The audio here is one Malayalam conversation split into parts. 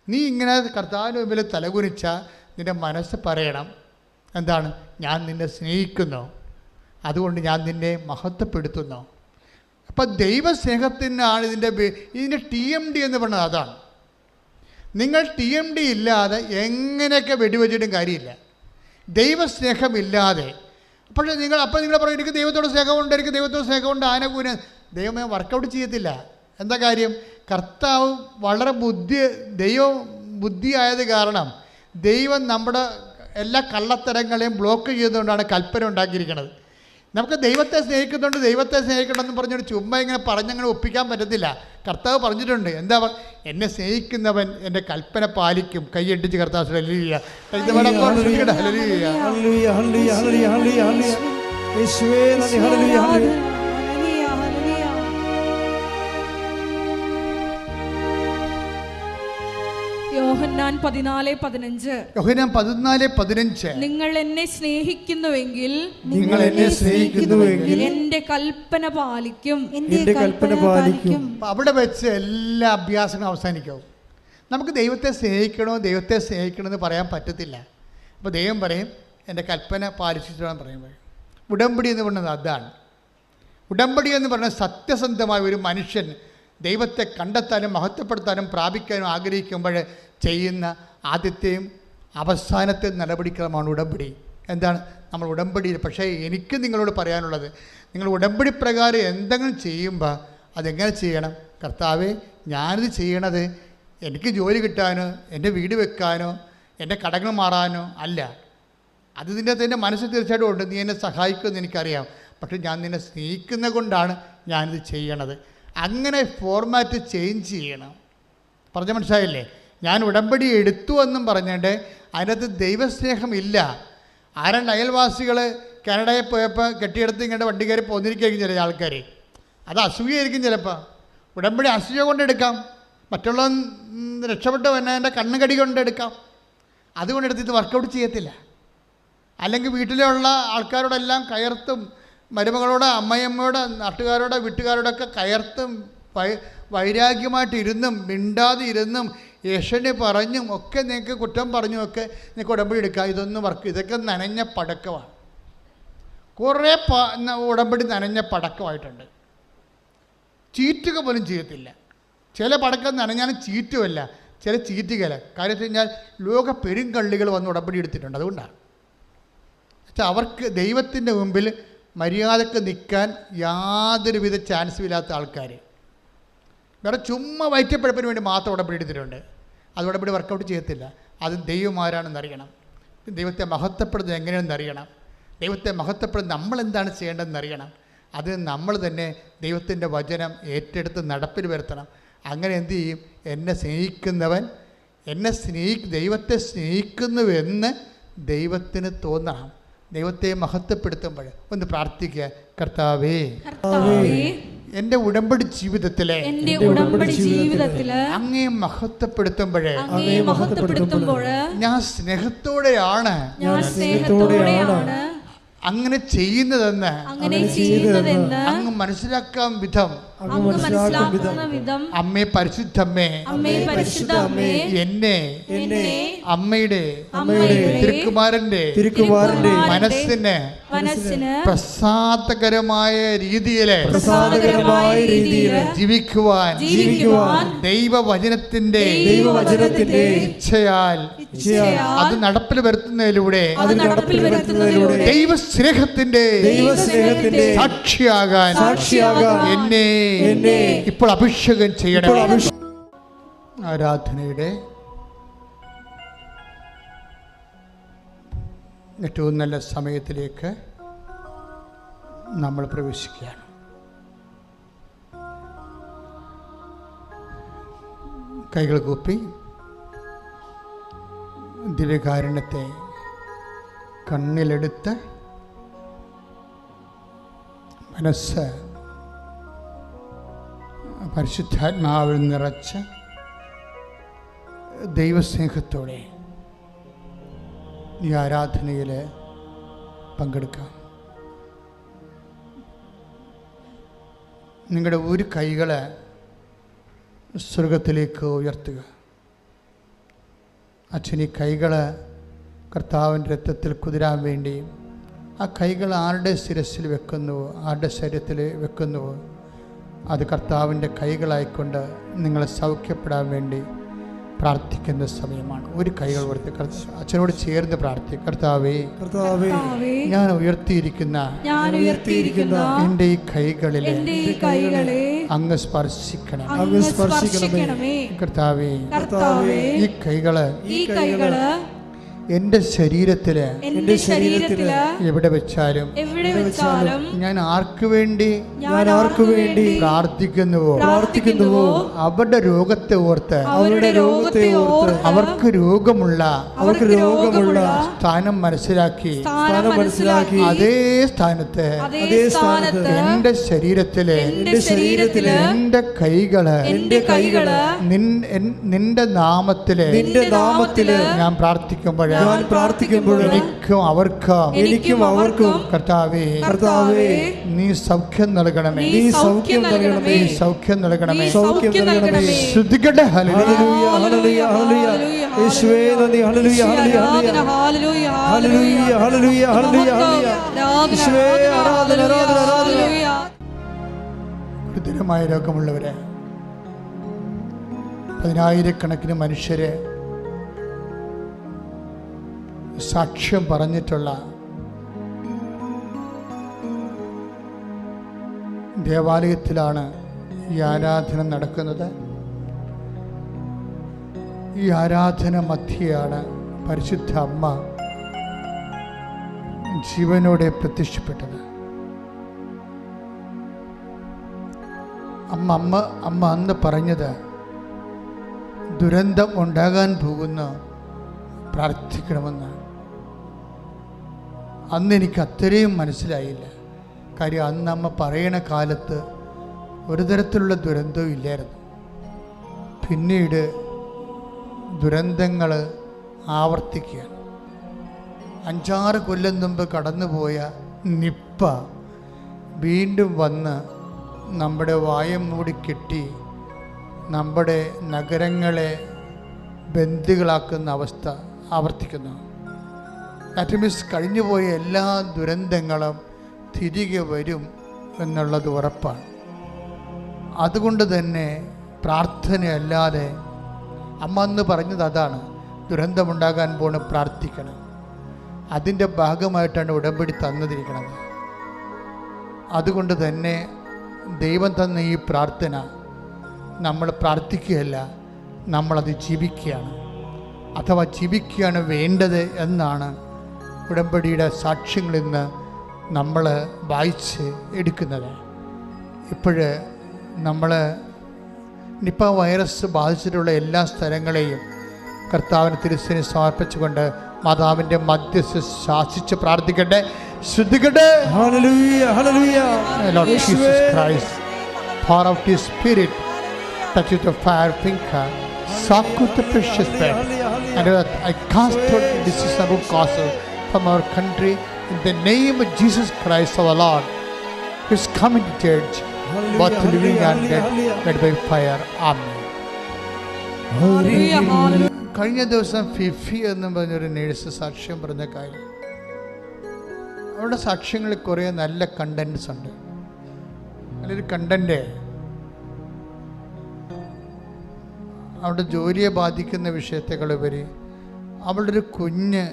നീ ഇങ്ങനെ കർത്താവിന് മുമ്പിൽ തലകുനിച്ചാൽ നിൻ്റെ മനസ്സ് പറയണം, എന്താണ്? ഞാൻ നിന്നെ സ്നേഹിക്കുന്നു, അതുകൊണ്ട് ഞാൻ നിന്നെ മഹത്വപ്പെടുത്തുന്നു. അപ്പം ദൈവസ്നേഹത്തിനാണ് ഇതിൻ്റെ TMD എന്ന് പറയുന്നത്. അതാണ്. നിങ്ങൾ TMD ഇല്ലാതെ എങ്ങനെയൊക്കെ വെടിവെച്ചിട്ടും കാര്യമില്ല. ദൈവസ്നേഹമില്ലാതെ പക്ഷേ നിങ്ങൾ പറയും എനിക്ക് ദൈവത്തോട് സ്നേഹമുണ്ട്, എനിക്ക് ദൈവത്തോട് സ്നേഹമുണ്ട്, ആനകൂന ദൈവമേ വർക്കൗട്ട് ചെയ്യത്തില്ല. എന്താ കാര്യം? കർത്താവ് വളരെ ബുദ്ധിയായത് കാരണം ദൈവം നമ്മുടെ എല്ലാ കള്ളത്തരങ്ങളെയും ബ്ലോക്ക് ചെയ്തുകൊണ്ടാണ് കൽപ്പന ഉണ്ടാക്കിയിരിക്കുന്നത്. നമുക്ക് ദൈവത്തെ സ്നേഹിക്കണമെന്ന് പറഞ്ഞുകൊണ്ട് ചുമ്മാ ഇങ്ങനെ പറഞ്ഞങ്ങനെ ഒപ്പിക്കാൻ പറ്റത്തില്ല. കർത്താവ് പറഞ്ഞിട്ടുണ്ട്, എന്താ എന്നെ സ്നേഹിക്കുന്നവൻ എൻ്റെ കൽപ്പന പാലിക്കും. കൈയടിച്ച് കർത്താവ് ഹല്ലേലൂയ. യോഹന്നാൻ 14:15 നിങ്ങൾ എന്നെ സ്നേഹിക്കുന്നുവെങ്കിൽ എന്റെ കൽപ്പന പാലിക്കും. അവിടെ വെച്ച് എല്ലാ അഭ്യാസങ്ങളും അവസാനിക്കും. നമുക്ക് ദൈവത്തെ സ്നേഹിക്കണമെന്ന് പറയാൻ പറ്റത്തില്ല. അപ്പോൾ ദൈവം പറയും എൻ്റെ കൽപ്പന പാലിച്ചിട്ടാണ് പറയുമ്പോൾ. ഉടമ്പടി എന്ന് പറയുന്നത് അതാണ്. ഉടമ്പടി എന്ന് പറയുന്നത് സത്യസന്ധമായ ഒരു മനുഷ്യൻ ദൈവത്തെ കണ്ടെത്താനും മഹത്വപ്പെടുത്താനും പ്രാപിക്കാനും ആഗ്രഹിക്കുമ്പോൾ ചെയ്യുന്ന ആദ്യത്തെയും അവസാനത്തെ നടപടിക്രമമാണ് ഉടമ്പടി. എന്താണ്? നമ്മൾ ഉടമ്പടിയിൽ. പക്ഷേ എനിക്ക് നിങ്ങളോട് പറയാനുള്ളത്, നിങ്ങൾ ഉടമ്പടി പ്രകാരം എന്തെങ്കിലും ചെയ്യുമ്പോൾ അതെങ്ങനെ ചെയ്യണം? കർത്താവേ, ഞാനിത് ചെയ്യണത് എനിക്ക് ജോലി കിട്ടാനോ എൻ്റെ വീട് വെക്കാനോ എൻ്റെ കടങ്ങൾ മാറാനോ അല്ല. അത് എൻ്റെ മനസ്സിൽ തീർച്ചയായിട്ടും ഉണ്ട്. നീ എന്നെ സഹായിക്കുമെന്ന് എനിക്കറിയാം. പക്ഷെ ഞാൻ നിന്നെ സ്നേഹിക്കുന്നത് കൊണ്ടാണ് ഞാനിത് ചെയ്യണത്. അങ്ങനെ ഫോർമാറ്റ് ചേഞ്ച് ചെയ്യണം. പറഞ്ഞ മനസ്സിലായില്ലേ? ഞാൻ ഉടമ്പടി എടുത്തു എന്നും പറഞ്ഞിട്ട് അതിനകത്ത് ദൈവസ്നേഹമില്ല. ആരാണ്ട് അയൽവാസികൾ കാനഡയിൽ പോയപ്പോൾ കെട്ടിയെടുത്ത് ഇങ്ങോട്ട് വണ്ടി കയറി പോന്നിരിക്കുകയായിരിക്കും ചില ആൾക്കാർ. അത് അസൂയായിരിക്കും ചിലപ്പോൾ. ഉടമ്പടി അസൂയ കൊണ്ടെടുക്കാം, മറ്റുള്ള രക്ഷപ്പെട്ട് വന്നെ എൻ്റെ കണ്ണുകടി കൊണ്ടെടുക്കാം. അതുകൊണ്ടെടുത്ത് ഇത് വർക്കൗട്ട് ചെയ്യത്തില്ല. അല്ലെങ്കിൽ വീട്ടിലുള്ള ആൾക്കാരോടെല്ലാം കയർത്തും, മരുമകളോട്, അമ്മയമ്മയോട്, നാട്ടുകാരോട്, വീട്ടുകാരോടൊക്കെ കയർത്തും വൈരാഗ്യമായിട്ട് ഇരുന്നും മിണ്ടാതെ ഇരുന്നും യേശുവിനെ പറഞ്ഞും ഒക്കെ നിങ്ങൾക്ക് കുറ്റം പറഞ്ഞുമൊക്കെ നിങ്ങൾക്ക് ഉടമ്പടി എടുക്കാം. ഇതൊക്കെ നനഞ്ഞ പടക്കമാണ്. കുറേ ഉടമ്പടി നനഞ്ഞ പടക്കമായിട്ടുണ്ട്. ചീറ്റുക പോലും ചെയ്യത്തില്ല. ചില പടക്കം നനഞ്ഞാലും ചീറ്റുമല്ല, ചില ചീറ്റുകയില്ല. കാര്യം വെച്ച് കഴിഞ്ഞാൽ ലോക പെരുങ്കള്ളികൾ വന്ന് ഉടമ്പടി എടുത്തിട്ടുണ്ട്. അതുകൊണ്ടാണ് അവർക്ക് ദൈവത്തിൻ്റെ മുമ്പിൽ മര്യാദക്ക് നിൽക്കാൻ യാതൊരുവിധ ചാൻസും ഇല്ലാത്ത ആൾക്കാർ വേറെ ചുമ്മാ വയറ്റപ്പഴപ്പിന് വേണ്ടി മാത്രം ഉടമ്പടി എടുത്തിട്ടുണ്ട്. അത് ഉടമ്പടി വർക്കൗട്ട് ചെയ്യത്തില്ല. അത് ദൈവം ആരാണെന്നറിയണം. ദൈവത്തെ മഹത്വപ്പെടുന്നത് എങ്ങനെയാണെന്നറിയണം. ദൈവത്തെ നമ്മൾ നമ്മളെന്താണ് ചെയ്യേണ്ടതെന്നറിയണം. അത് നമ്മൾ തന്നെ ദൈവത്തിൻ്റെ വചനം ഏറ്റെടുത്ത് നടപ്പിൽ വരുത്തണം. അങ്ങനെ എന്തു ചെയ്യും? എന്നെ സ്നേഹിക്കുന്നവൻ ദൈവത്തെ സ്നേഹിക്കുന്നുവെന്ന് ദൈവത്തിന് തോന്നണം. ദൈവത്തെ മഹത്വപ്പെടുത്തുമ്പോൾ ഒന്ന് പ്രാർത്ഥിക്കുക. കർത്താവേ, എൻ്റെ ഉടമ്പടി ജീവിതത്തിലെ അങ്ങേ മഹത്വപ്പെടുത്തുമ്പോൾ ഞാൻ സ്നേഹത്തോടെയാണ് അങ്ങനെ ചെയ്യുന്നതെന്ന് അങ്ങ് മനസ്സിലാക്കാൻ വിധം അമ്മേ, പരിശുദ്ധമ്മേ, എന്നെ അമ്മയുടെ തിരുക്കുമാരന്റെ മനസ്സിന് പ്രസാദകരമായ രീതിയിൽ ജീവിക്കുവാൻ ദൈവവചനത്തിന്റെ ഇച്ഛയാൽ അത് നടപ്പിൽ വരുത്തുന്നതിലൂടെ ദൈവസ്നേഹത്തിന്റെ സാക്ഷിയാകാൻ എന്നെ ഇപ്പോൾ അഭിഷേകം ചെയ്യണം. ആരാധനയുടെ ഏറ്റവും നല്ല സമയത്തിലേക്ക് നമ്മൾ പ്രവേശിക്കുകയാണ്. കൈകൾ കൂപ്പി ദിവ്യകാരുണ്യത്തെ കണ്ണിലെടുത്ത് മനസ്സ് പരിശുദ്ധാത്മാവിൽ നിറച്ച് ദൈവസ്നേഹത്തോടെ ഈ ആരാധനയിൽ പങ്കെടുക്കാം. നിങ്ങളുടെ ഒരു കൈകൾ സ്വർഗത്തിലേക്ക് ഉയർത്തുക. അച്ഛൻ ഈ കൈകൾ കർത്താവിൻ്റെ രക്തത്തിൽ കുതിരാൻ വേണ്ടി ആ കൈകൾ ആരുടെ ശിരസിൽ വെക്കുന്നുവോ, ആരുടെ ശരീരത്തിൽ വെക്കുന്നുവോ, അത് കർത്താവിൻ്റെ കൈകളായിക്കൊണ്ട് നിങ്ങളെ സൗഖ്യപ്പെടാൻ വേണ്ടി പ്രാർത്ഥിക്കുന്ന സമയമാണ്. ഒരു കൈകൾ കൊടുത്ത് അച്ഛനോട് ചേർന്ന് പ്രാർത്ഥിക്കും. കർത്താവേ, ഞാൻ ഉയർത്തിയിരിക്കുന്ന എൻ്റെ ഈ കൈകളിലെ അങ്ങ് സ്പർശിക്കണമേ. കർത്താവേ, ഈ കൈകള് എൻ്റെ ശരീരത്തില് എവിടെ വെച്ചാലും ഞാൻ ആർക്കു വേണ്ടി പ്രാർത്ഥിക്കുന്നുവോ അവരുടെ രോഗത്തെ ഓർത്ത് അവർക്ക് രോഗമുള്ള സ്ഥാനം മനസ്സിലാക്കി അതേ സ്ഥാനത്ത് എൻ്റെ ശരീരത്തില് എൻ്റെ കൈകള് നിന്റെ നാമത്തില് ഞാൻ പ്രാർത്ഥിക്കുമ്പോൾ എനിക്കും അവർക്കും കർത്താവേ നീ സൗഖ്യം നൽകണമേ. ശ്രദ്ധിക്കട്ടെ. ഗുരുതരമായ രോഗമുള്ളവരെ, 10,000-കണക്കിന് മനുഷ്യരെ സാക്ഷ്യം പറഞ്ഞിട്ടുള്ള ദേവാലയത്തിലാണ് ഈ ആരാധന നടക്കുന്നത്. ഈ ആരാധന മധ്യയാണ് പരിശുദ്ധ അമ്മ ജീവനോടെ പ്രത്യക്ഷപ്പെട്ടത്. അമ്മ അന്ന് പറഞ്ഞത്, ദുരന്തം ഉണ്ടാകാൻ പോകുന്ന പ്രാർത്ഥിക്കണമെന്ന്. അന്ന് എനിക്ക് അത്രയും മനസ്സിലായില്ല. കാര്യം അന്ന് അമ്മ പറയണ കാലത്ത് ഒരു തരത്തിലുള്ള ദുരന്തവും ഇല്ലായിരുന്നു. പിന്നീട് ദുരന്തങ്ങൾ ആവർത്തിക്കുകയാണ്. 5-6 കൊല്ലം മുമ്പ് കടന്നുപോയ നിപ്പ വീണ്ടും വന്ന് നമ്മുടെ വായം മൂടിക്കെട്ടി നമ്മുടെ നഗരങ്ങളെ ബന്ദികളാക്കുന്ന അവസ്ഥ ആവർത്തിക്കുന്നു. ദാറ്റ് മീൻസ് കഴിഞ്ഞുപോയ എല്ലാ ദുരന്തങ്ങളും തിരികെ വരും എന്നുള്ളത് ഉറപ്പാണ്. അതുകൊണ്ട് തന്നെ പ്രാർത്ഥനയല്ലാതെ അമ്മ അന്ന് പറഞ്ഞത് അതാണ്, ദുരന്തമുണ്ടാകാൻ പോണ് പ്രാർത്ഥിക്കണം. അതിൻ്റെ ഭാഗമായിട്ടാണ് ഉടമ്പടി തന്നിരിക്കുന്നത്. അതുകൊണ്ട് തന്നെ ദൈവം തന്ന ഈ പ്രാർത്ഥന നമ്മൾ പ്രാർത്ഥിക്കുകയല്ല, നമ്മളത് ജീവിക്കുകയാണ്, അഥവാ ജീവിക്കുകയാണ് വേണ്ടത് എന്നാണ് ഉടമ്പടിയുടെ സാക്ഷ്യങ്ങളിൽ നിന്ന് നമ്മൾ വായിച്ച് എടുക്കുന്നത്. ഇപ്പോഴ് നമ്മൾ നിപ്പ വൈറസ് ബാധിച്ചിട്ടുള്ള എല്ലാ സ്ഥലങ്ങളെയും കർത്താവിന് തിരുസേന സമർപ്പിച്ചുകൊണ്ട് മാതാവിൻ്റെ മധ്യസ്ഥ ശാസിച്ച് പ്രാർത്ഥിക്കട്ടെ, ശ്രദ്ധിക്കട്ടെ. Lord Jesus Christ, pour out His Spirit, touch with the fire finger, soak with the precious blood, and I cast out disease and root causes from our country in the name of Jesus Christ our Lord, who is coming to church, both living and dead, led by fire. Amen. കഴിഞ്ഞ ദിവസം ഫിഫി എന്ന് പറഞ്ഞൊരു നേഴ്സ് സാക്ഷ്യം പറഞ്ഞ കാര്യം, അവരുടെ സാക്ഷ്യങ്ങളിൽ കുറേ നല്ല കണ്ടൻറ്റ്സ് ഉണ്ട്. നല്ലൊരു കണ്ടൻറ്റ് അവളുടെ ജോലിയെ ബാധിക്കുന്ന വിഷയത്തെക്കാളുപരി അവളുടെ ഒരു കുഞ്ഞ്,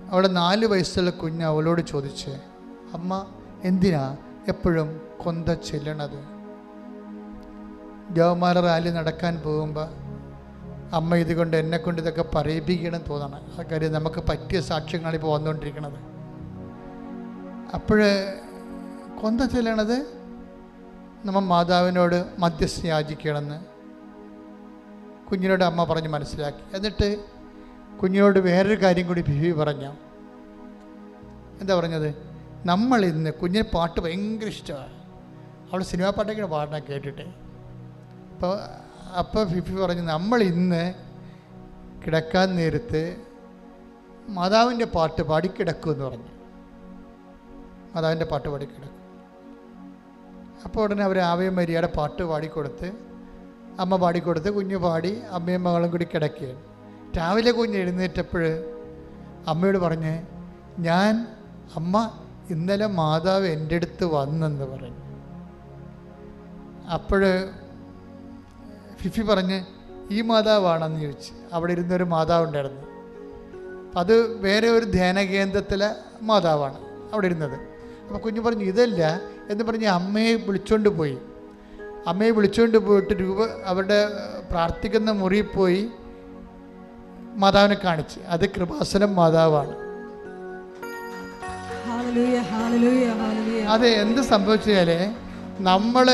അവളുടെ 4 വയസ്സുള്ള കുഞ്ഞ് അവളോട് ചോദിച്ച്, അമ്മ എന്തിനാ എപ്പോഴും കൊന്ത ചെല്ലണത്? ജവമാല റാലി നടക്കാൻ പോകുമ്പോൾ അമ്മ ഇതുകൊണ്ട് എന്നെക്കൊണ്ട് ഇതൊക്കെ പറയിപ്പിക്കണം തോന്നണം. ആ കാര്യം നമുക്ക് പറ്റിയ സാക്ഷ്യങ്ങളിപ്പോൾ വന്നുകൊണ്ടിരിക്കുന്നത്. അപ്പോൾ കൊന്ത ചെല്ലണത് നമ്മൾ മാതാവിനോട് മധ്യസ്ഥ യാചിക്കണമെന്ന് കുഞ്ഞിനോട് അമ്മ പറഞ്ഞ് മനസ്സിലാക്കി. എന്നിട്ട് കുഞ്ഞിനോട് വേറൊരു കാര്യം കൂടി ബിബി പറഞ്ഞു. എന്താ പറഞ്ഞത്? നമ്മൾ ഇന്ന്, കുഞ്ഞിന് പാട്ട് ഭയങ്കര ഇഷ്ടമാണ്, അവൾ സിനിമാ പാട്ടൊക്കെ പാടണം കേട്ടിട്ട്. അപ്പോൾ ഫിഫി പറഞ്ഞു, നമ്മൾ ഇന്ന് കിടക്കാൻ നേരത്ത് മാതാവിൻ്റെ പാട്ട് പാടിക്കിടക്കുമെന്ന് പറഞ്ഞു. മാതാവിൻ്റെ പാട്ട് പാടിക്കിടക്കും. അപ്പോൾ ഉടനെ അവർ ആവേ മരിയയുടെ പാട്ട് പാടിക്കൊടുത്ത് അമ്മ പാടിക്കൊടുത്ത് കുഞ്ഞ് പാടി അമ്മയും മകളും കൂടി കിടക്കുകയാണ്. രാവിലെ കുഞ്ഞ് എഴുന്നേറ്റപ്പോൾ അമ്മയോട് പറഞ്ഞ്, അമ്മ ഇന്നലെ മാതാവ് എൻ്റെ അടുത്ത് വന്നെന്ന് പറഞ്ഞു. അപ്പോൾ ഫിഫി പറഞ്ഞ്, ഈ മാതാവാണെന്ന് ചോദിച്ചു. അവിടെ ഇരുന്നൊരു മാതാവുണ്ടായിരുന്നു. അത് വേറെ ഒരു ധ്യാന കേന്ദ്രത്തിലെ മാതാവാണ് അവിടെ ഇരുന്നത്. അപ്പോൾ കുഞ്ഞ് പറഞ്ഞു ഇതല്ല എന്ന് പറഞ്ഞ് അമ്മയെ വിളിച്ചുകൊണ്ട് പോയി. അമ്മയെ വിളിച്ചുകൊണ്ട് പോയിട്ട് അവരുടെ പ്രാർത്ഥിക്കുന്ന മുറിയിൽ പോയി മാതാവിനെ കാണിച്ച്. അത് കൃപാസനം മാതാവാണ്. അത് എന്ത് സംഭവിച്ചാൽ നമ്മൾ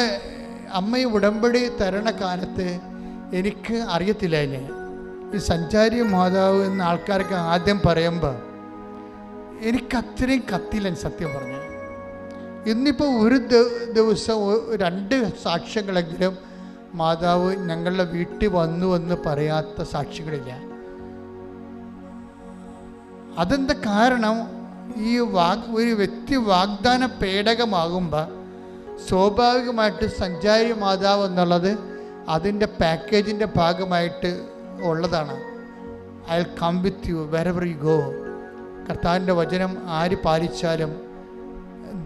അമ്മയെ ഉടമ്പടി തരണ കാലത്ത് എനിക്ക് അറിയത്തില്ല. ഈ സഞ്ചാരി മാതാവ് എന്ന ആൾക്കാർക്ക് ആദ്യം പറയുമ്പോൾ എനിക്ക് അത്രയും കത്തില്ല സത്യം പറഞ്ഞാൽ. ഇന്നിപ്പോൾ ഒരു ദിവസം 2 സാക്ഷ്യങ്ങളെങ്കിലും മാതാവ് ഞങ്ങളുടെ വീട്ടിൽ വന്നു എന്ന് പറയാത്ത സാക്ഷികളില്ല. അതെന്താ കാരണം? ഈ ഒരു വ്യക്തി വാഗ്ദാന പേടകമാകുമ്പോൾ സ്വാഭാവികമായിട്ട് സഞ്ചാരി മാതാവ് എന്നുള്ളത് അതിൻ്റെ പാക്കേജിൻ്റെ ഭാഗമായിട്ട് ഉള്ളതാണ്. I will come with you wherever you go. കർത്താവിൻ്റെ വചനം ആര് പാലിച്ചാലും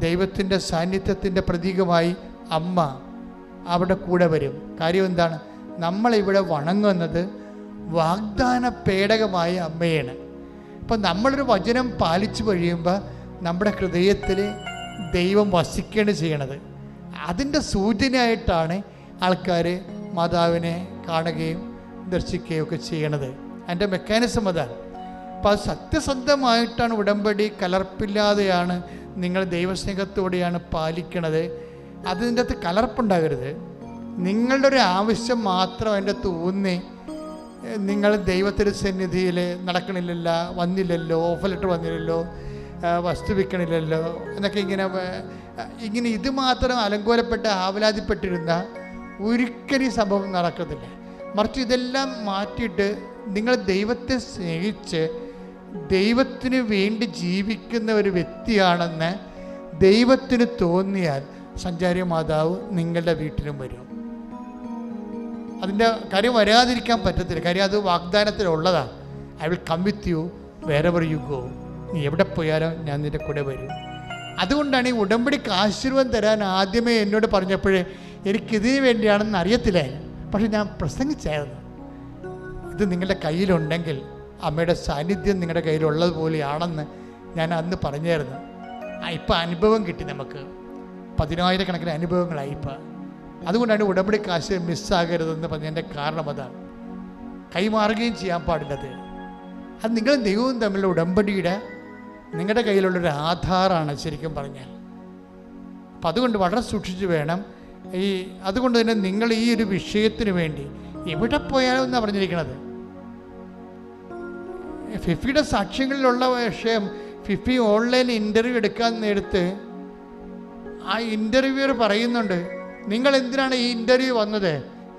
ദൈവത്തിൻ്റെ സാന്നിധ്യത്തിൻ്റെ പ്രതീകമായി അമ്മ അവിടെ കൂടെ വരും. കാര്യം എന്താണ്? നമ്മളിവിടെ വണങ്ങുന്നത് വാഗ്ദാന പേടകമായ അമ്മയാണ്. അപ്പം നമ്മളൊരു വചനം പാലിച്ചു കഴിയുമ്പോൾ നമ്മുടെ ഹൃദയത്തിൽ ദൈവം വസിക്കുകയാണ് ചെയ്യണത്. അതിൻ്റെ സൂചനയായിട്ടാണ് ആൾക്കാർ മാതാവിനെ കാണുകയും ദർശിക്കുകയും ഒക്കെ ചെയ്യണത്. അതിൻ്റെ മെക്കാനിസം അതാണ്. അപ്പോൾ അത് സത്യസന്ധമായിട്ടാണ് ഉടമ്പടി, കലർപ്പില്ലാതെയാണ് നിങ്ങൾ ദൈവസ്നേഹത്തോടെയാണ് പാലിക്കണത്. അതിൻ്റെ അകത്ത് കലർപ്പുണ്ടാകരുത്. നിങ്ങളുടെ ഒരു ആവശ്യം മാത്രം അതിൻ്റെ തോന്നി നിങ്ങൾ ദൈവത്തിൻ്റെ സന്നിധിയിൽ നടക്കണില്ലല്ലോ, വന്നില്ലല്ലോ, ഓഫർ ലെറ്റർ വന്നില്ലല്ലോ, വസ്തു വിൽക്കണില്ലല്ലോ എന്നൊക്കെ ഇങ്ങനെ ഇത് മാത്രം അലങ്കോലപ്പെട്ട് ആവലാതിപ്പെട്ടിരുന്ന ഒരിക്കലും സംഭവം നടക്കത്തില്ല. മറിച്ച് ഇതെല്ലാം മാറ്റിയിട്ട് നിങ്ങൾ ദൈവത്തെ സ്നേഹിച്ച് ദൈവത്തിന് വേണ്ടി ജീവിക്കുന്ന ഒരു വ്യക്തിയാണെന്ന് ദൈവത്തിന് തോന്നിയാൽ സഞ്ചാരി മാതാവ് നിങ്ങളുടെ വീട്ടിലും വരും. അതിൻ്റെ കാര്യം വരാതിരിക്കാൻ പറ്റത്തില്ല. കാര്യം അത് വാഗ്ദാനത്തിലുള്ളതാണ്. I will come with you wherever you go. നീ എവിടെ പോയാലും ഞാൻ നിൻ്റെ കൂടെ വരും. അതുകൊണ്ടാണ് ഈ ഉടമ്പടിക്ക് ആശീർവാദം തരാൻ ആദ്യമേ എന്നോട് പറഞ്ഞപ്പോഴേ എനിക്കിതിന് വേണ്ടിയാണെന്ന് അറിയത്തില്ല. പക്ഷെ ഞാൻ പ്രസംഗിച്ചായിരുന്നു, ഇത് നിങ്ങളുടെ കയ്യിലുണ്ടെങ്കിൽ അമ്മയുടെ സാന്നിധ്യം നിങ്ങളുടെ കയ്യിലുള്ളതുപോലെയാണെന്ന് ഞാൻ അന്ന് പറഞ്ഞായിരുന്നു. ഇപ്പം അനുഭവം കിട്ടി, നമുക്ക് 10,000 അനുഭവങ്ങളായി ഇപ്പം. അതുകൊണ്ടാണ് ഉടമ്പടി കാശ് മിസ്സാകരുതെന്ന് പറഞ്ഞതിൻ്റെ കാരണം അതാണ്. കൈമാറുകയും ചെയ്യാൻ പാടില്ലത്. അത് നിങ്ങളും ദൈവവും തമ്മിലുള്ള ഉടമ്പടിയുടെ നിങ്ങളുടെ കയ്യിലുള്ളൊരു ആധാരമാണ് ശരിക്കും പറഞ്ഞാൽ. അപ്പം അതുകൊണ്ട് വളരെ സൂക്ഷിച്ച് വേണം. അതുകൊണ്ട് തന്നെ നിങ്ങൾ ഈ ഒരു വിഷയത്തിന് വേണ്ടി എവിടെ പോയാലും എന്നാണ് പറഞ്ഞിരിക്കുന്നത്. ഫിഫിയുടെ സാക്ഷ്യങ്ങളിലുള്ള വിഷയം, ഫിഫി ഓൺലൈൻ ഇൻ്റർവ്യൂ എടുക്കാൻ നേരത്ത് ആ ഇൻ്റർവ്യൂവർ പറയുന്നുണ്ട്, നിങ്ങൾ എന്തിനാണ് ഈ ഇൻ്റർവ്യൂ വന്നത്?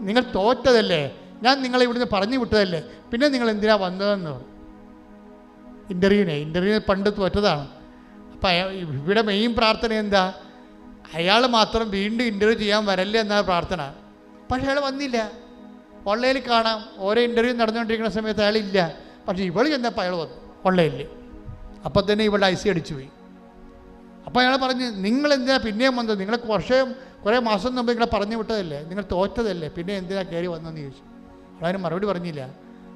നിങ്ങൾ തോറ്റതല്ലേ, ഞാൻ നിങ്ങളെ ഇവിടുന്ന് പറഞ്ഞു വിട്ടതല്ലേ, പിന്നെ നിങ്ങൾ എന്തിനാണ് വന്നതെന്ന്. ഇൻ്റർവ്യൂ പണ്ട് തോറ്റതാണ്. അപ്പം ഇവിടെ മെയിൻ പ്രാർത്ഥന എന്താ? അയാൾ മാത്രം വീണ്ടും ഇൻ്റർവ്യൂ ചെയ്യാൻ വരല്ലേ എന്നാണ് പ്രാർത്ഥന. പക്ഷേ അയാൾ വന്നില്ല. ഓൺലൈനിൽ കാണാം, ഓരോ ഇൻ്റർവ്യൂ നടന്നുകൊണ്ടിരിക്കുന്ന സമയത്ത് അയാളില്ല. പക്ഷേ ഇവൾ ചെന്നപ്പോൾ അയാൾ വന്നു ഓൺലൈനിൽ. അപ്പം തന്നെ ഇവളുടെ ഐസി അടിച്ചു പോയി. അപ്പോൾ അയാൾ പറഞ്ഞ്, നിങ്ങൾ എന്തിനാണ് പിന്നെയും വന്നത്? നിങ്ങൾ കുറേ മാസം മുമ്പ് നിങ്ങളെ പറഞ്ഞു വിട്ടതല്ലേ, നിങ്ങൾ തോറ്റതല്ലേ, പിന്നെ എന്തിനാണ് കയറി വന്നതെന്ന് ചോദിച്ചു. അവളതിന് മറുപടി പറഞ്ഞില്ല.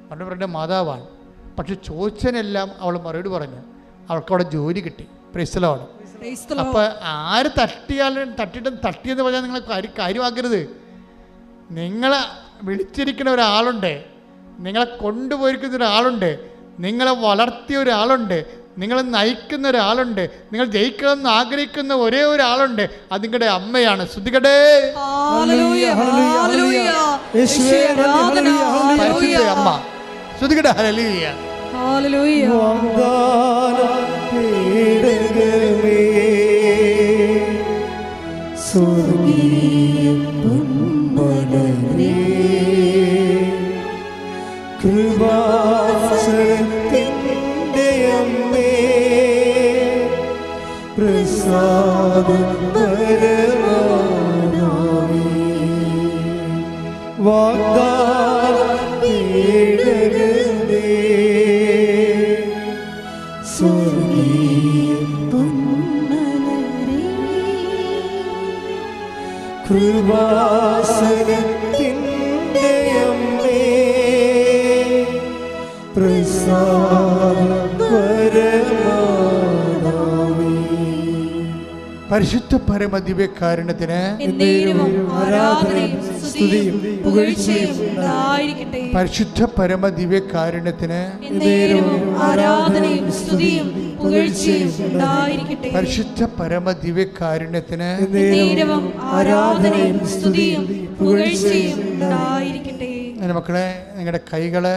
മറുപടി പറഞ്ഞ മാതാവാണ്. പക്ഷെ ചോദിച്ചതിനെല്ലാം അവൾ മറുപടി പറഞ്ഞു. അവൾക്കവിടെ ജോലി കിട്ടി. Praise the Lord. അപ്പോൾ ആര് തട്ടിയെന്ന് പറഞ്ഞാൽ നിങ്ങൾ കാര്യമാക്കരുത്. നിങ്ങളെ വിളിച്ചിരിക്കുന്ന ഒരാളുണ്ട്, നിങ്ങളെ കൊണ്ടുപോയിരിക്കുന്ന ഒരാളുണ്ട്, നിങ്ങളെ വളർത്തിയ ഒരാളുണ്ട്, നിങ്ങളെ നയിക്കുന്ന ഒരാളുണ്ട്, നിങ്ങൾ ജയിക്കണമെന്ന് ആഗ്രഹിക്കുന്ന ഒരേ ഒരാളുണ്ട്. അത് നിങ്ങളുടെ അമ്മയാണ്. ശ്രുതികടേ അമ്മ, ശ്രുതികടേ ഹല്ലേലൂയ. കൃപാസനത്തിൻ്റെ അമ്മേ, പ്രസാദം പരമാനമേ, വാഗ്ദാനം കേൾക്കണമേ. സ്വർഗീയ കൃപാസനത്തിൻ്റെ അമ്മേ, പ്രസാദപരമാതാവേ, പരിശുദ്ധ പരമ ദിവ്യകാരുണ്യത്തിന് ആരാധനയും സ്തുതിയും പുകഴ്ചയും ഉണ്ടായിരിക്കട്ടെ. പരിശുദ്ധ പരമ ദിവ്യകാരുണ്യത്തിന് ആരാധനയും സ്തുതിയും പുകഴ്ചയും ഉണ്ടായിരിക്കട്ടെ. പരിശുദ്ധ പരമ ദിവ്യകാരുണ്യത്തിന് ആരാധനയും സ്തുതിയും പുകഴ്ചയും ഉണ്ടായിരിക്കട്ടെ. എൻ്റെ മക്കളെ, നിങ്ങളുടെ കൈകള്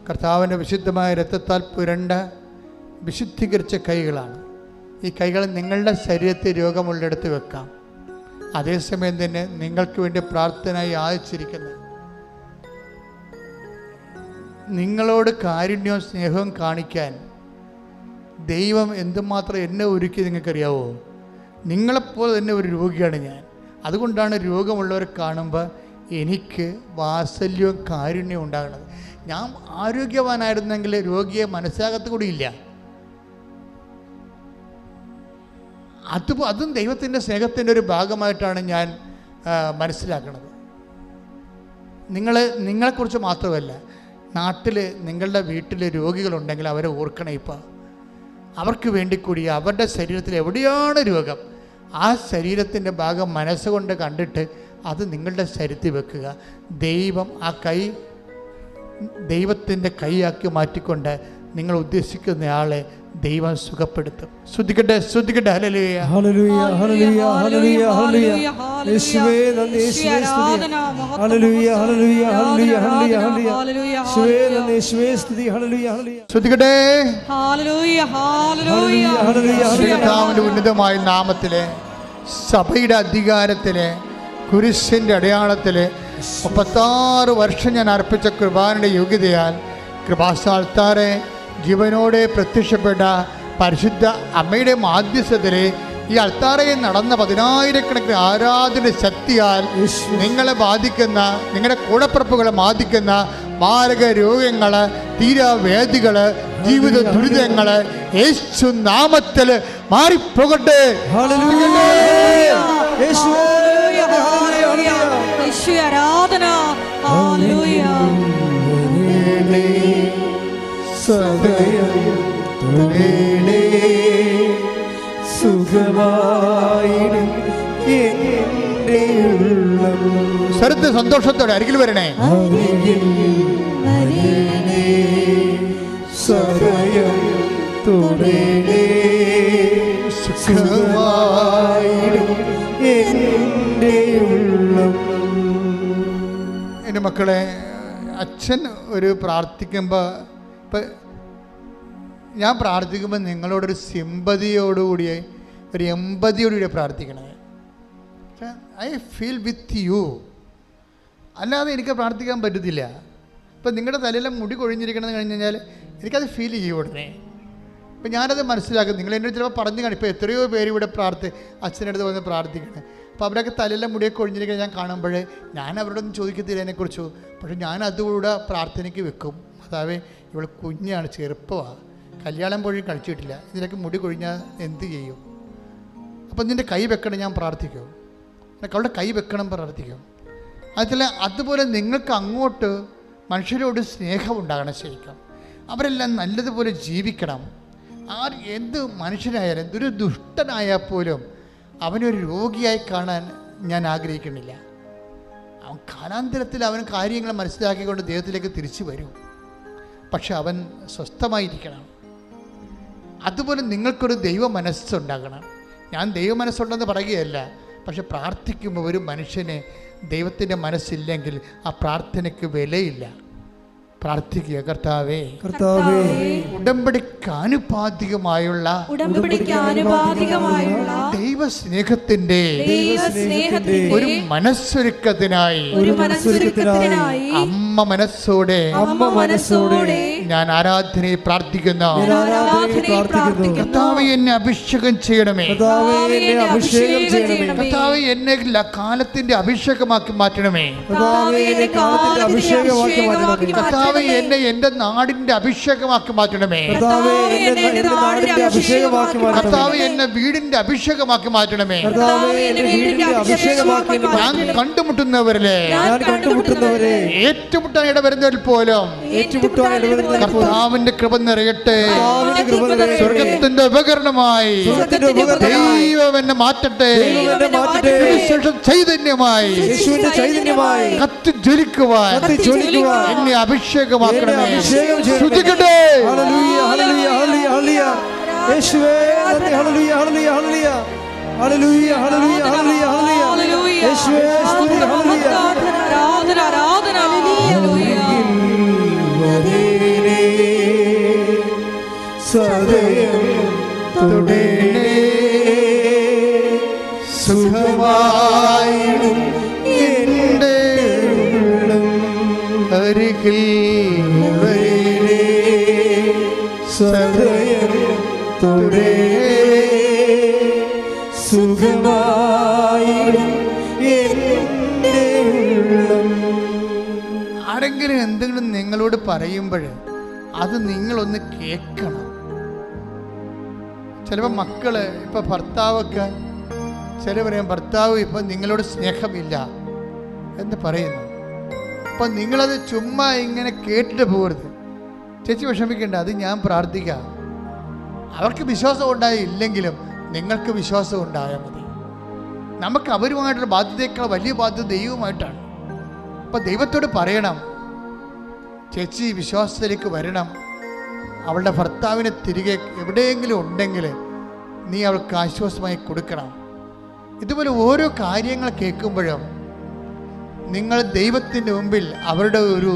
കർത്താവിൻ്റെ വിശുദ്ധമായ രക്തത്താൽ പുരണ്ട വിശുദ്ധീകരിച്ച കൈകളാണ്. ഈ കൈകൾ നിങ്ങളുടെ ശരീരത്തിൽ രോഗമുള്ളിടത്ത് വെക്കാം. അതേസമയം തന്നെ നിങ്ങൾക്ക് വേണ്ടി പ്രാർത്ഥനയായി യാചിച്ചിരിക്കുന്ന, നിങ്ങളോട് കാരുണ്യവും സ്നേഹവും കാണിക്കാൻ ദൈവം എന്തുമാത്രം എന്നെ ഒരുക്കി നിങ്ങൾക്കറിയാവോ? നിങ്ങളെപ്പോലെ തന്നെ ഒരു രോഗിയാണ് ഞാൻ. അതുകൊണ്ടാണ് രോഗമുള്ളവരെ കാണുമ്പോൾ എനിക്ക് വാത്സല്യവും കാരുണ്യവും ഉണ്ടാകുന്നത്. ഞാൻ ആരോഗ്യവാനായിരുന്നെങ്കിൽ രോഗിയെ മനസ്സിലാകത്ത് കൂടിയില്ല. അതും ദൈവത്തിൻ്റെ സ്നേഹത്തിൻ്റെ ഒരു ഭാഗമായിട്ടാണ് ഞാൻ മനസ്സിലാക്കുന്നത്. നിങ്ങളെക്കുറിച്ച് മാത്രമല്ല, നാട്ടിൽ നിങ്ങളുടെ വീട്ടിൽ രോഗികളുണ്ടെങ്കിൽ അവരെ ഓർക്കണം. ഇപ്പം അവർക്ക് വേണ്ടി കൂടി അവരുടെ ശരീരത്തിൽ എവിടെയാണ് രോഗം, ആ ശരീരത്തിൻ്റെ ഭാഗം മനസ്സുകൊണ്ട് കണ്ടിട്ട് അത് നിങ്ങളുടെ ശരീരത്തിൽ വെക്കുക. ദൈവം ആ കൈ ദൈവത്തിൻ്റെ കൈയാക്കി മാറ്റിക്കൊണ്ട് നിങ്ങൾ ഉദ്ദേശിക്കുന്നയാളെ ദൈവം സുഖപ്പെടുത്തും. ശ്രദ്ധിക്കട്ടെ, ശ്രദ്ധിക്കട്ടെ. ഹല്ലേലൂയ, ഹല്ലേലൂയ, ഹല്ലേലൂയ, ഹല്ലേലൂയ, ഹല്ലേലൂയ. യേശുവേ നന്ദി, യേശുവേ സ്തുതി. ഹല്ലേലൂയ, ഹല്ലേലൂയ, ഹല്ലേലൂയ, ഹല്ലേലൂയ. യേശുവേ നന്ദി, യേശുവേ സ്തുതി. ഹല്ലേലൂയ, ഹല്ലേലൂയ. ശ്രദ്ധിക്കട്ടെ. ഹല്ലേലൂയ, ഹല്ലേലൂയ, ഹല്ലേലൂയ. കർത്താവിന്റെ ഉന്നതമായ നാമത്തിലെ, സഭയുടെ അധികാരത്തിലെ, കുരിശിൻ്റെ അടയാളത്തിലെ 36 വർഷം ഞാൻ അർപ്പിച്ച കൃപാനയുടെ യോഗ്യതയാൽ കൃപാസ്ഥാനത്താറെ ജീവനോടെ പ്രത്യക്ഷപ്പെട്ട പരിശുദ്ധ അമ്മയുടെ മാധ്യസ്ഥതയിലെ ഈ അൾത്താരയിൽ നടന്ന 10,000-കണക്കിന് ആരാധന ശക്തിയാൽ നിങ്ങളെ ബാധിക്കുന്ന, നിങ്ങളുടെ കൂടപ്പിറപ്പുകളെ ബാധിക്കുന്ന മാരക രോഗങ്ങൾ, തീരാവേദികൾ, ജീവിത ദുരിതങ്ങൾ യേശു നാമത്തിൽ മാറിപ്പോകട്ടെ. ആരാധന. ഹല്ലേലൂയ. സദയം തൊഴണേ, സുഖമായിടും എൻ്റെ ഉള്ളം. സ്വരത്തെ സന്തോഷത്തോടെ അരികിൽ വരണേ. അരികിൽ വരണേ, സദയം തൊഴണേ, സുഖമായിടും എൻ്റെ ഉള്ളം. എൻ്റെ മക്കളെ, അച്ഛൻ ഒരു പ്രാർത്ഥിക്കുമ്പോൾ, ഇപ്പം ഞാൻ പ്രാർത്ഥിക്കുമ്പോൾ നിങ്ങളോടൊരു സിമ്പതിയോടുകൂടി, ഒരു എമ്പതിയോടുകൂടി പ്രാർത്ഥിക്കണേ. I feel with you. അല്ലാതെ എനിക്ക് പ്രാർത്ഥിക്കാൻ പറ്റത്തില്ല. ഇപ്പം നിങ്ങളുടെ തലയിലെ മുടി കൊഴിഞ്ഞിരിക്കണമെന്ന് കഴിഞ്ഞ് കഴിഞ്ഞാൽ എനിക്കത് ഫീൽ ചെയ്യും ഉടനെ. ഇപ്പം ഞാനത് മനസ്സിലാക്കും. നിങ്ങൾ എന്നോട് ചിലപ്പോൾ പറഞ്ഞു കാണും. ഇപ്പോൾ എത്രയോ പേര് ഇവിടെ അച്ഛൻ്റെ അടുത്ത് വന്ന് പ്രാർത്ഥിക്കണേ. അപ്പോൾ അവരൊക്കെ തലയിലെ മുടിയൊക്കെ കൊഴിഞ്ഞിരിക്കുന്നത് ഞാൻ കാണുമ്പോൾ ഞാൻ അവരോടൊന്നും ചോദിക്കത്തില്ല അതിനെക്കുറിച്ച്. പക്ഷേ ഞാൻ അതുകൂടെ പ്രാർത്ഥനയ്ക്ക് വെക്കും. അതാവേ, ഇവൾ കുഞ്ഞാണ്, ചെറുപ്പമാണ്, കല്യാണം പോലും കഴിച്ചിട്ടില്ല, ഇതിനൊക്കെ മുടി കൊഴിഞ്ഞാൽ എന്ത് ചെയ്യും? അപ്പം നിൻ്റെ കൈ വെക്കണം, ഞാൻ പ്രാർത്ഥിക്കും. അവളുടെ കൈ വെക്കണം, പ്രാർത്ഥിക്കും. അതുപോലെ നിങ്ങൾക്ക് അങ്ങോട്ട് മനുഷ്യരോട് സ്നേഹം ഉണ്ടാകണം. ശരിക്കും അവരെല്ലാം നല്ലതുപോലെ ജീവിക്കണം. എന്ത് മനുഷ്യനായാലും, എന്തൊരു ദുഷ്ടനായാൽ പോലും അവനൊരു രോഗിയായി കാണാൻ ഞാൻ ആഗ്രഹിക്കുന്നില്ല. അവൻ കാലാന്തരത്തിൽ അവൻ കാര്യങ്ങൾ മനസ്സിലാക്കിക്കൊണ്ട് ദൈവത്തിലേക്ക് തിരിച്ചു വരും. പക്ഷെ അവൻ സ്വസ്ഥമായിരിക്കണം. അതുപോലെ നിങ്ങൾക്കൊരു ദൈവ മനസ്സുണ്ടാകണം. ഞാൻ ദൈവ മനസ്സുണ്ടെന്ന് പറയുകയല്ല, പക്ഷെ പ്രാർത്ഥിക്കുമ്പോൾ ഒരു മനുഷ്യന് ദൈവത്തിൻ്റെ മനസ്സില്ലെങ്കിൽ ആ പ്രാർത്ഥനയ്ക്ക് വിലയില്ല. പ്രാർത്ഥിക്കുക, കർത്താവേ, ഉടമ്പടിക്കാനുപാതികമായുള്ള ദൈവസ്നേഹത്തിന്റെ ഒരു മനസ്സൊരുക്കത്തിനായി അമ്മ മനസ്സോടെ ഞാൻ ആരാധനയെ പ്രാർത്ഥിക്കുന്നു. ഞാൻ ആരാധനയെ പ്രാർത്ഥിക്കുന്നു. കർത്താവേ, എന്നെ അഭിഷേകം ചെയ്യണമേ. കർത്താവേ, എന്നെ അഭിഷേകം ചെയ്യണമേ. കർത്താവേ, എന്നെ കാലത്തിന്റെ അഭിഷേകമാക്കി മാറ്റണമേ. കർത്താവേ, എന്നെ കാലത്തിന്റെ അഭിഷേകമാക്കി മാറ്റണമേ. കർത്താവേ, എന്നെ എന്റെ നാടിന്റെ അഭിഷേകമാക്കി മാറ്റണമേ. കർത്താവേ, എന്നെ നാടിന്റെ അഭിഷേകമാക്കി മാറ്റണമേ. കർത്താവേ, എന്നെ വീടിന്റെ അഭിഷേകമാക്കി മാറ്റണമേ. കർത്താവേ, എന്റെ വീടിന്റെ അഭിഷേകമാക്കി ഞാൻ മാറ്റണമേ. കണ്ടുമുട്ടുന്നവരിലെ ഏറ്റുമുട്ടാൻ ഇടവരുന്നവരിൽ പോലും കർത്താവിന്റെ കൃപ നിറയട്ടെ. സ്വർഗത്തിന്റെ ഉപകരണമായി ദൈവം എന്നെ മാറ്റട്ടെ. ചൈതന്യമായി കത്തി ജ്വലിക്കുവാൻ എന്നെ അഭിഷേകമാക്കണമേ. ശ്രുതിക്കട്ടെ. ഹല്ലേലൂയ, ഹല്ലേലൂയ, ഹല്ലേലൂയ. യേശുവേ നന്ദി. ഹല്ലേലൂയ, ഹല്ലേലൂയ, ഹല്ലേലൂയ. ഹല്ലേലൂയ, ഹല്ലേലൂയ, ഹല്ലേലൂയ, ഹല്ലേലൂയ. യേശുവേ സ്തുതി. ഹല്ലേലൂയ. ആരാധന, ആരാധന. ഹല്ലേലൂയ. സദയം തുടരണേ. സുഖമായിടും എൻ്റെ ഉള്ളം അരികിൽ വരണേ. സദയം തുടരണേ. സുഖമായിടും എൻ്റെ ഉള്ളം. ആരെങ്കിലും എന്തെങ്കിലും നിങ്ങളോട് പറയുമ്പോൾ അത് നിങ്ങളൊന്ന് കേൾക്കണം. ചിലപ്പോൾ മക്കള് ഇപ്പം ഭർത്താവൊക്കെ ചില പറയും ഭർത്താവ് ഇപ്പം നിങ്ങളോട് സ്നേഹമില്ല എന്ന് പറയുന്നു. അപ്പം നിങ്ങളത് ചുമ്മാ ഇങ്ങനെ കേട്ടിട്ട് പോകരുത്. ചേച്ചി വിഷമിക്കേണ്ട, അത് ഞാൻ പ്രാർത്ഥിക്കാം. അവർക്ക് വിശ്വാസം ഉണ്ടായില്ലെങ്കിലും നിങ്ങൾക്ക് വിശ്വാസം ഉണ്ടായാൽ മതി. നമുക്ക് അവരുമായിട്ടുള്ള ബാധ്യതയേക്കാൾ വലിയ ബാധ്യത ദൈവവുമായിട്ടാണ്. അപ്പം ദൈവത്തോട് പറയണം, ചേച്ചി വിശ്വാസത്തിലേക്ക് വരണം. അവളുടെ ഭർത്താവിനെ തിരികെ എവിടെയെങ്കിലും ഉണ്ടെങ്കിൽ നീ അവൾക്ക് ആശ്വാസമായി കൊടുക്കണം. ഇതുപോലെ ഓരോ കാര്യങ്ങൾ കേൾക്കുമ്പോഴും നിങ്ങൾ ദൈവത്തിൻ്റെ മുമ്പിൽ അവരുടെ ഒരു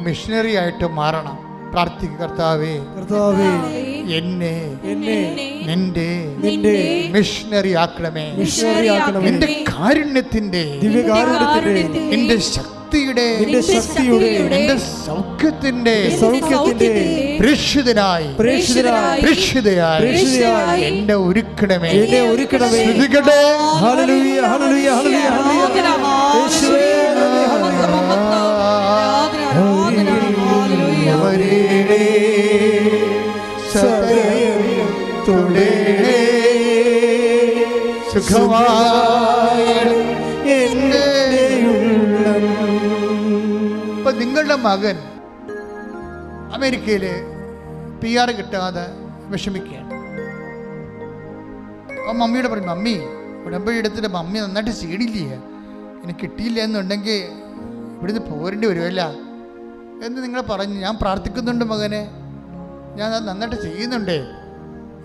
മിഷനറി ആയിട്ട് മാറണം. പ്രാർത്ഥിക്കുക, കർത്താവേ, കർത്താവേ, എന്നെ നിന്റെ മിഷനറി ആക്കണമേ. മിഷനറിയാക്കണമേ. നിന്റെ കാരുണ്യത്തിന്റെ, ദിവ്യകാരുണ്യത്തിന്റെ, നിന്റെ ശക്തിയുടെ, നിന്റെ ശക്തിയുടെ, നിന്റെ സൗഖ്യത്തിന്റെ പ്രേക്ഷിതനായി എന്നെ ഒരുക്കണമേ. എന്നെ ഒരുക്കണമേ. ശ്രദ്ധിക്കട്ടെ. ഹല്ലേലൂയ, ഹല്ലേലൂയ, ഹല്ലേലൂയ, ഹല്ലേലൂയ. യേശുവേ നന്ദി. വരേണേ, സദയം തുടരണേ. സുഖമായി എൻ്റെ ഉള്ളം. ഇപ്പൊ നിങ്ങളുടെ മകൻ അമേരിക്കയിൽ PR കിട്ടാതെ വിഷമിക്കുകയാണ്. ആ മമ്മിയോട് പറയും, മമ്മി ഉടമ്പടി എടുത്തിട്ട് മമ്മി നന്നായിട്ട് സീഡില്ലേ, എനിക്ക് കിട്ടിയില്ല എന്നുണ്ടെങ്കിൽ ഇവിടുന്ന് പോരേണ്ടി വരുമല്ല എന്ന് നിങ്ങൾ പറഞ്ഞു. ഞാൻ പ്രാർത്ഥിക്കുന്നുണ്ട് മകനെ, ഞാൻ അത് നന്നായിട്ട് ചെയ്യുന്നുണ്ട്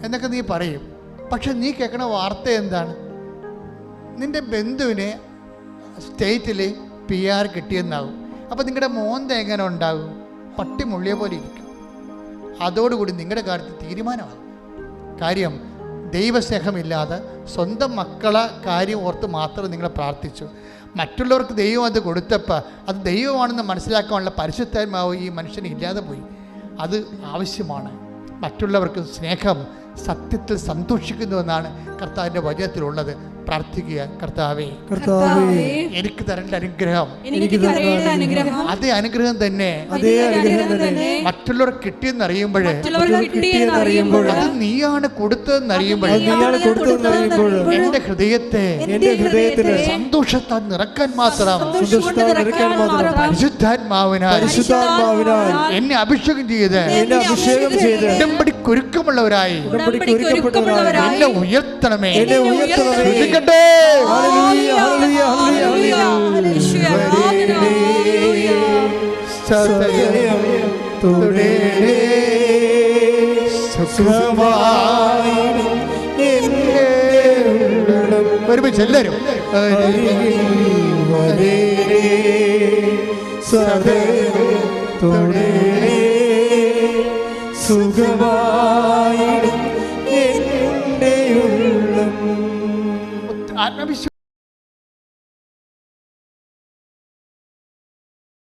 എന്നൊക്കെ നീ പറയും. പക്ഷെ നീ കേൾക്കണ വാർത്ത എന്താണ്? നിൻ്റെ ബന്ധുവിന് സ്റ്റേറ്റിൽ PR കിട്ടിയെന്നാകും. അപ്പോൾ നിങ്ങളുടെ മോന്ത എങ്ങനെ ഉണ്ടാകും? പട്ടി മുള്ളിയ പോലെ ഇരിക്കും. അതോടുകൂടി നിങ്ങളുടെ കാര്യത്തിൽ തീരുമാനമാണ്. കാര്യം ദൈവസ്നേഹമില്ലാതെ സ്വന്തം മക്കളെ കാര്യം ഓർത്ത് മാത്രം നിങ്ങൾ പ്രാർത്ഥിച്ചു. മറ്റുള്ളവർക്ക് ദൈവം അത് കൊടുത്തപ്പോൾ അത് ദൈവമാണെന്ന് മനസ്സിലാക്കാനുള്ള പരിശുദ്ധാത്മാവ് ഈ മനുഷ്യന് ഇല്ലാതെ പോയി. അത് ആവശ്യമാണ്. മറ്റുള്ളവർക്ക് സ്നേഹം സത്യത്തിൽ സന്തോഷിക്കുന്നുവെന്നാണ് കർത്താവിൻ്റെ വചനത്തിലുള്ളത്. പ്രാർത്ഥിക്കുക, കർത്താവേ, എനിക്ക് തരേണ്ട അനുഗ്രഹം, അതേ അനുഗ്രഹം തന്നെ മറ്റുള്ളവർക്ക് കിട്ടിയെന്നറിയുമ്പോൾ, അത് നീയാണ് കൊടുത്തതെന്നറിയുമ്പോൾ എന്റെ ഹൃദയത്തെ സന്തോഷത്താൽ നിറക്കാൻ മാത്രം പരിശുദ്ധാത്മാവിനാൽ എന്നെ അഭിഷേകം ചെയ്ത് ഉടമ്പടിക്കൊരുക്കമുള്ളവരായി എന്നെ ഉയർത്തണമേ. സദയം തുടരണേ. സുഖമായി ഒരുമിച്ച് എല്ലാവരും സദയം തുടരണേ. സുഖമായി എൻ്റെ ഉള്ളം. ആത്മവിശ്വാസം